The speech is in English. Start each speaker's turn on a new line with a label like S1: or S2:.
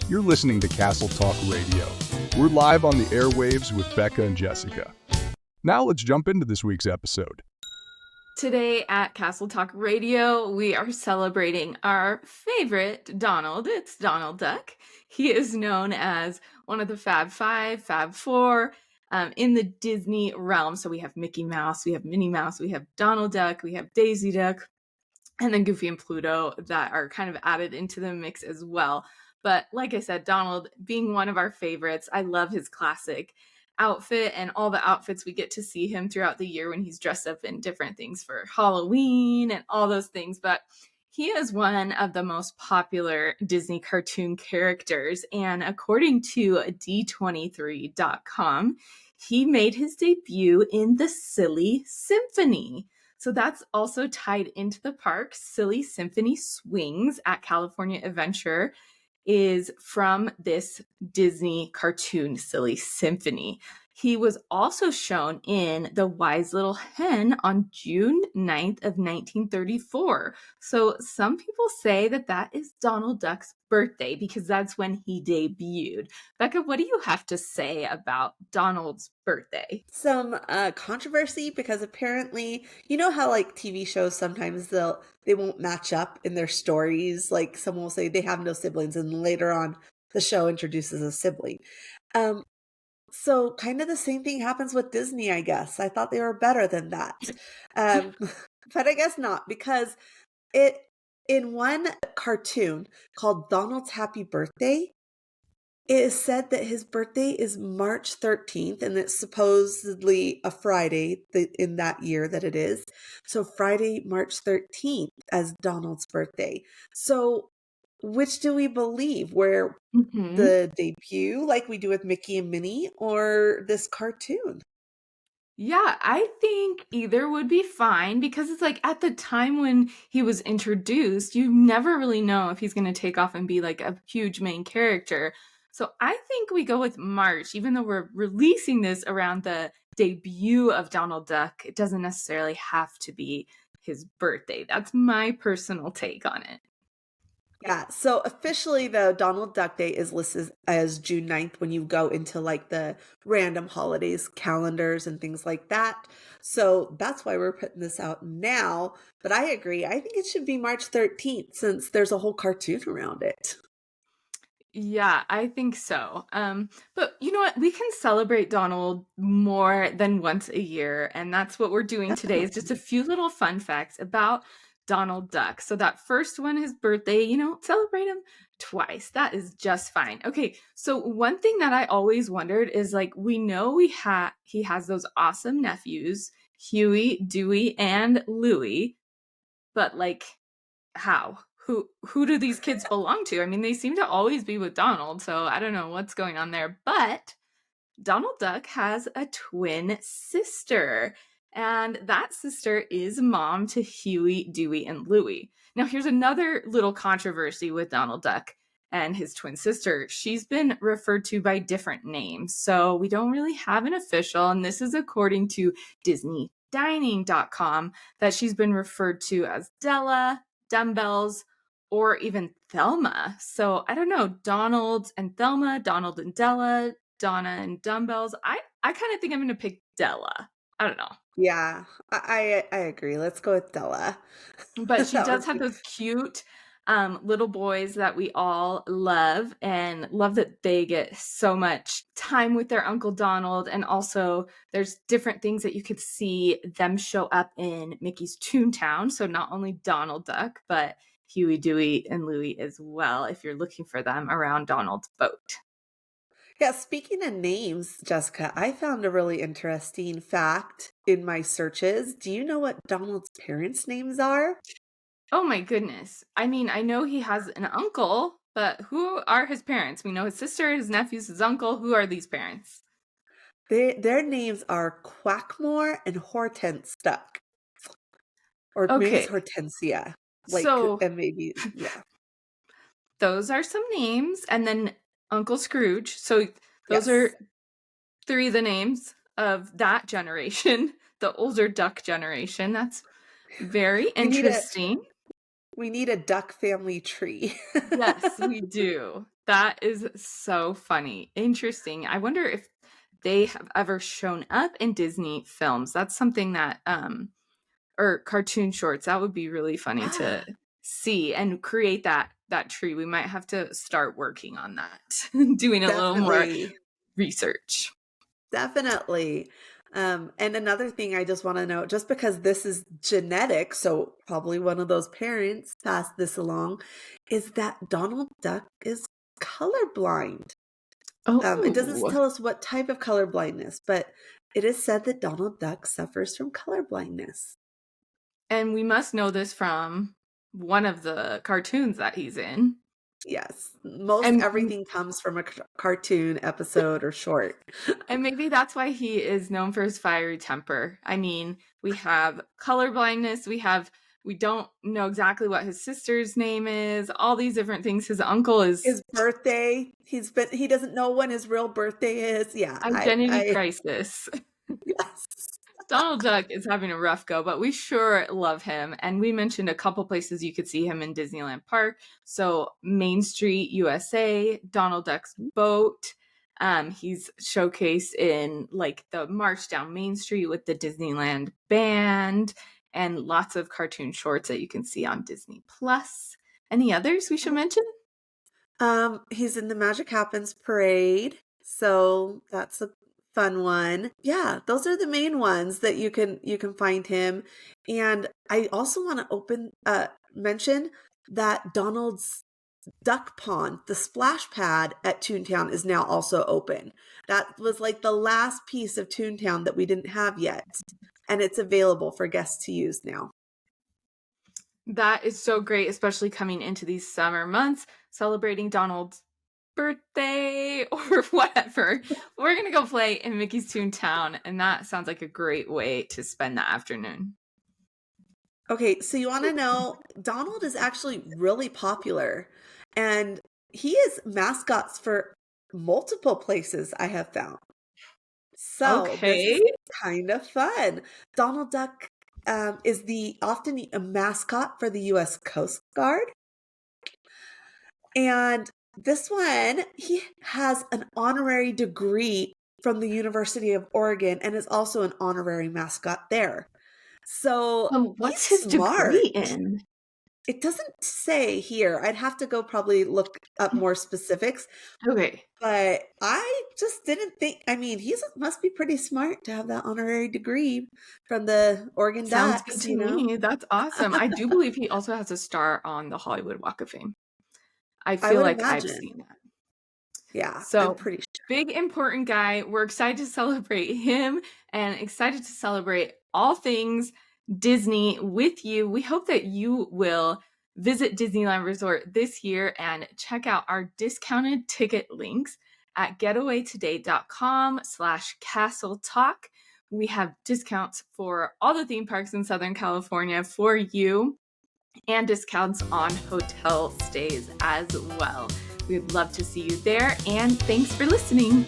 S1: You're listening to Castle Talk Radio. We're live on the airwaves with Becca and Jessica. Now let's jump into this week's episode.
S2: Today at Castle Talk Radio, we are celebrating our favorite Donald. It's Donald Duck. He is known as one of the Fab Five, Fab Four in the Disney realm. So we have Mickey Mouse, we have Minnie Mouse, we have Donald Duck, we have Daisy Duck, and then Goofy and Pluto that are kind of added into the mix as well. But like I said, Donald being one of our favorites, I love his classic outfit and all the outfits we get to see him throughout the year when he's dressed up in different things for Halloween and all those things. But he is one of the most popular Disney cartoon characters. And according to D23.com, he made his debut in the Silly Symphony. So that's also tied into the park. Silly Symphony Swings at California Adventure is from this Disney cartoon Silly Symphony. He was also shown in The Wise Little Hen on June 9th of 1934. So some people say that that is Donald Duck's birthday because that's when he debuted. Becca, what do you have to say about Donald's birthday?
S3: Some controversy because apparently, you know how like TV shows sometimes they won't match up in their stories. Like someone will say they have no siblings, and later on the show introduces a sibling. So kind of the same thing happens with Disney, I guess. I thought they were better than that. But I guess not, because in one cartoon called Donald's Happy Birthday, it is said that his birthday is March 13th, and it's supposedly a Friday in that year that it is. So Friday, March 13th as Donald's birthday. So which do we believe? Where the debut, like we do with Mickey and Minnie, or this cartoon?
S2: Yeah, I think either would be fine because it's like at the time when he was introduced, you never really know if he's going to take off and be like a huge main character. So I think we go with March, even though we're releasing this around the debut of Donald Duck. It doesn't necessarily have to be his birthday. That's my personal take on it.
S3: Yeah, so officially though, Donald Duck Day is listed as June 9th when you go into like the random holidays calendars and things like that. So that's why we're putting this out now. But I agree. I think it should be March 13th since there's a whole cartoon around it.
S2: Yeah, I think so. But you know what? We can celebrate Donald more than once a year, and that's what we're doing today is just a few little fun facts about Donald Duck. So that first one, his birthday, celebrate him twice. That is just fine. Okay, so one thing that I always wondered is like we know he has those awesome nephews, Huey, Dewey, and Louie, but like how? Who do these kids belong to? I mean, they seem to always be with Donald, so I don't know what's going on there. But Donald Duck has a twin sister, and that sister is mom to Huey, Dewey, and Louie. Now, here's another little controversy with Donald Duck and his twin sister. She's been referred to by different names, so we don't really have an official, and this is according to DisneyDining.com, that she's been referred to as Della, Dumbbells, or even Thelma. So I don't know, Donald and Thelma, Donald and Della, Donna and Dumbbells. I kind of think I'm going to pick Della. I don't know.
S3: Yeah, I agree. Let's go with Della.
S2: But she does have those cute little boys that we all love, and love that they get so much time with their Uncle Donald. And also there's different things that you could see them show up in Mickey's Toontown. So not only Donald Duck, but Huey, Dewey, and Louie as well, if you're looking for them around Donald's boat.
S3: Yeah, speaking of names, Jessica, I found a really interesting fact in my searches. Do you know what Donald's parents' names are?
S2: Oh my goodness. I mean, I know he has an uncle, but who are his parents? We know his sister, his nephews, his uncle. Who are these parents?
S3: Their names are Quackmore and Hortense Duck. Or maybe it's
S2: Okay.
S3: Hortensia. And maybe, yeah.
S2: Those are some names. And then Uncle Scrooge. So those are three of the names of that generation, the older Duck generation. That's very interesting.
S3: We need a duck family tree.
S2: Yes, we do. That is so funny. Interesting. I wonder if they have ever shown up in Disney films. That's something that or cartoon shorts. That would be really funny to
S3: Yeah,
S2: see and create that tree. We might have to start working on that. Doing a little more
S3: definitely.
S2: research.
S3: Definitely. And another thing I just want to know, just because this is genetic, so probably one of those parents passed this along, is that Donald Duck is colorblind. It doesn't
S2: Oh,
S3: tell us what type of color blindness, but it is said that Donald Duck suffers from color blindness.
S2: and we must know this from one of the cartoons that he's in.
S3: Yes, most
S2: And
S3: everything comes from a cartoon episode or short.
S2: and maybe that's why he is known for his fiery temper. I mean, we have color blindness, we don't know exactly what his sister's name is, all these different things. His uncle is
S3: His birthday, he doesn't know when his real birthday is. Yeah,
S2: identity
S3: I
S2: crisis.
S3: yes.
S2: Donald Duck is having a rough go, but we sure love him. And we mentioned a couple places you could see him in Disneyland Park. So Main Street, USA, Donald Duck's boat. He's showcased in like the March Down Main Street with the Disneyland band and lots of cartoon shorts that you can see on Disney Plus. Any others we should mention?
S3: He's in the Magic Happens parade, so that's a fun one. Yeah, those are the main ones that you can find him. And I also want to mention that Donald's Duck Pond, the splash pad at Toontown is now also open. That was like the last piece of Toontown that we didn't have yet, and it's available for guests to use now.
S2: That is so great, especially coming into these summer months, celebrating Donald's birthday or whatever. We're going to go play in Mickey's Toontown, and that sounds like a great way to spend the afternoon.
S3: Okay, so you want to know Donald is actually really popular, and he is mascots for multiple places I have found. So this
S2: Okay.
S3: is kind of fun. Donald Duck is the often a mascot for the U.S. Coast Guard, and this one he has an honorary degree from the University of Oregon and is also an honorary mascot there. So he's
S2: What's his
S3: smart.
S2: degree in?
S3: It doesn't say here. I'd have to go probably look up more specifics,
S2: Okay.
S3: but I just didn't think. I mean, he must be pretty smart to have that honorary degree from the Oregon
S2: Sounds good
S3: Ducks,
S2: to me. That's awesome. I do believe he also has a star on the Hollywood Walk of Fame. I
S3: I
S2: feel
S3: would
S2: like I've
S3: imagine.
S2: seen that.
S3: Yeah, I'm
S2: So,
S3: pretty sure.
S2: big important guy. We're excited to celebrate him and excited to celebrate all things Disney with you. We hope that you will visit Disneyland Resort this year and check out our discounted ticket links at getawaytoday.com/castle talk. We have discounts for all the theme parks in Southern California for you and discounts on hotel stays as well. We'd love to see you there, and thanks for listening.